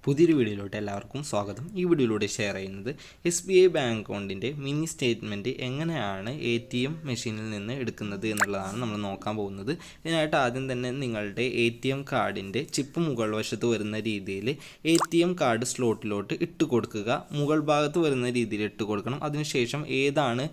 പുതിയൊരു വീഡിയോയിലോട്ട് എല്ലാവർക്കും സ്വാഗതം. ഈ വീഡിയോയിലൂടെ ഷെയർ ചെയ്യുന്നത് SBI ബാങ്ക് അക്കൗണ്ടിൻ്റെ മിനി സ്റ്റേറ്റ്മെൻറ്റ് എങ്ങനെയാണ് ATM മെഷീനിൽ നിന്ന് എടുക്കുന്നത് എന്നുള്ളതാണ് നമ്മൾ നോക്കാൻ പോകുന്നത്. ഇതിനായിട്ട് ആദ്യം തന്നെ നിങ്ങളുടെ ATM കാർഡിൻ്റെ ചിപ്പ് മുകൾ വശത്ത് വരുന്ന രീതിയിൽ ATM കാർഡ് സ്ലോട്ടിലോട്ട് ഇട്ട് കൊടുക്കുക. മുകൾ ഭാഗത്ത് വരുന്ന രീതിയിൽ ഇട്ട് കൊടുക്കണം. അതിനുശേഷം ഏതാണ്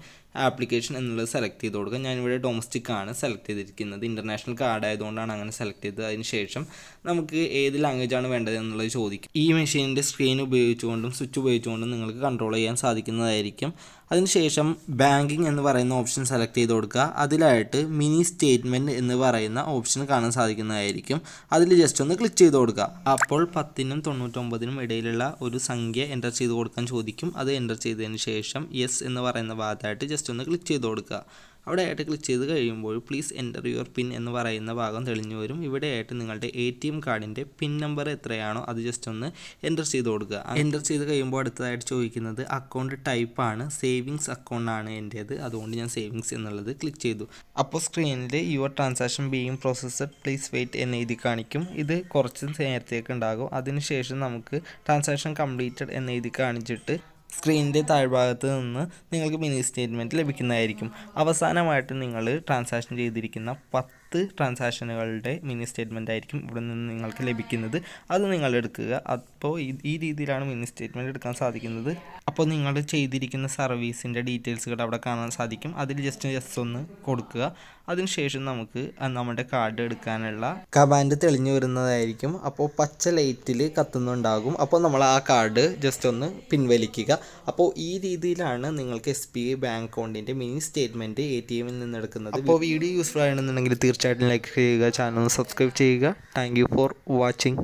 ആപ്ലിക്കേഷൻ എന്നുള്ളത് സെലക്ട് ചെയ്ത് കൊടുക്കുക. ഞാനിവിടെ ഡൊമസ്റ്റിക് ആണ് സെലക്ട് ചെയ്തിരിക്കുന്നത്. ഇൻ്റർനാഷണൽ കാർഡ് ആയതുകൊണ്ടാണ് അങ്ങനെ സെലക്ട് ചെയ്തത്. അതിനുശേഷം നമുക്ക് ഏത് ലാംഗ്വേജാണ് വേണ്ടത് എന്നുള്ളത് ചോദിക്കും. ഈ മെഷീനിൻ്റെ സ്ക്രീൻ ഉപയോഗിച്ചുകൊണ്ടും സ്വിച്ച് ഉപയോഗിച്ചുകൊണ്ടും നിങ്ങൾക്ക് കൺട്രോൾ ചെയ്യാൻ സാധിക്കുന്നതായിരിക്കും. അതിനുശേഷം ബാങ്കിങ് എന്ന് പറയുന്ന ഓപ്ഷൻ സെലക്ട് ചെയ്ത് കൊടുക്കുക. അതിലായിട്ട് മിനി സ്റ്റേറ്റ്മെൻറ്റ് എന്ന് പറയുന്ന ഓപ്ഷൻ കാണാൻ സാധിക്കുന്നതായിരിക്കും. അതിൽ ജസ്റ്റ് ഒന്ന് ക്ലിക്ക് ചെയ്ത് കൊടുക്കുക. അപ്പോൾ 10നും 99നും ഇടയിലുള്ള ഒരു സംഖ്യ എൻ്റർ ചെയ്ത് കൊടുക്കാൻ ചോദിക്കും. അത് എൻ്റർ ചെയ്തതിന് ശേഷം യെസ് എന്ന് പറയുന്ന ഭാഗത്തായിട്ട് ജസ്റ്റ് ഒന്ന് ക്ലിക്ക് ചെയ്ത് കൊടുക്കുക. അവിടെ ആയിട്ട് ക്ലിക്ക് ചെയ്ത് കഴിയുമ്പോൾ പ്ലീസ് എൻ്റർ യുവർ പിൻ എന്ന് പറയുന്ന ഭാഗം തെളിഞ്ഞു വരും. ഇവിടെയായിട്ട് നിങ്ങളുടെ ATM കാർഡിൻ്റെ പിൻ നമ്പർ എത്രയാണോ അത് ജസ്റ്റ് ഒന്ന് എൻ്റർ ചെയ്ത് കൊടുക്കുക. എൻ്റർ ചെയ്ത് കഴിയുമ്പോൾ അടുത്തതായിട്ട് ചോദിക്കുന്നത് അക്കൗണ്ട് ടൈപ്പാണ്. സേവിങ്സ് അക്കൗണ്ട് ആണ് എൻ്റേത്. അതുകൊണ്ട് ഞാൻ സേവിങ്സ് എന്നുള്ളത് ക്ലിക്ക് ചെയ്തു. അപ്പോൾ സ്ക്രീനിൽ your transaction being processed please wait എന്ന് എഴുതി കാണിക്കും. ഇത് കുറച്ച് നേരത്തേക്ക് ഉണ്ടാകും. അതിനുശേഷം നമുക്ക് ട്രാൻസാക്ഷൻ കംപ്ലീറ്റഡ് എന്ന് എഴുതി കാണിച്ചിട്ട് സ്ക്രീനിൻ്റെ താഴ്ഭാഗത്ത് നിന്ന് നിങ്ങൾക്ക് മിനി സ്റ്റേറ്റ്മെൻറ്റ് ലഭിക്കുന്നതായിരിക്കും. അവസാനമായിട്ട് നിങ്ങൾ ട്രാൻസാക്ഷൻ ചെയ്തിരിക്കുന്ന 10 ട്രാൻസാക്ഷനുകളുടെ മിനി സ്റ്റേറ്റ്മെൻ്റ് ആയിരിക്കും ഇവിടെ നിന്ന് നിങ്ങൾക്ക് ലഭിക്കുന്നത്. അത് നിങ്ങൾ എടുക്കുക. അപ്പോൾ ഈ രീതിയിലാണ് മിനി സ്റ്റേറ്റ്മെൻറ്റ് എടുക്കാൻ സാധിക്കുന്നത്. അപ്പോൾ നിങ്ങൾ ചെയ്തിരിക്കുന്ന സർവീസിൻ്റെ ഡീറ്റെയിൽസുകൾ അവിടെ കാണാൻ സാധിക്കും. അതിൽ ജസ്റ്റ് ഒന്ന് കൊടുക്കുക. അതിനുശേഷം നമുക്ക് നമ്മുടെ കാർഡ് എടുക്കാനുള്ള കമാൻഡ് തെളിഞ്ഞു വരുന്നതായിരിക്കും. അപ്പോൾ പച്ച ലൈറ്റിൽ കത്തുന്നുണ്ടാകും. അപ്പോൾ നമ്മൾ ആ കാർഡ് ജസ്റ്റ് ഒന്ന് പിൻവലിക്കുക. അപ്പോൾ ഈ രീതിയിലാണ് നിങ്ങൾക്ക് SBI ബാങ്ക് അക്കൗണ്ടിൻ്റെ മിനി സ്റ്റേറ്റ്മെൻറ്റ് ATMൽ നിന്ന് എടുക്കുന്നത്. അപ്പോൾ വീഡിയോ യൂസ്ഫുൾ ആണെന്നുണ്ടെങ്കിൽ തീർച്ചയായിട്ടും ലൈക്ക് ചെയ്യുക, ചാനൽ സബ്സ്ക്രൈബ് ചെയ്യുക. Thank you for watching.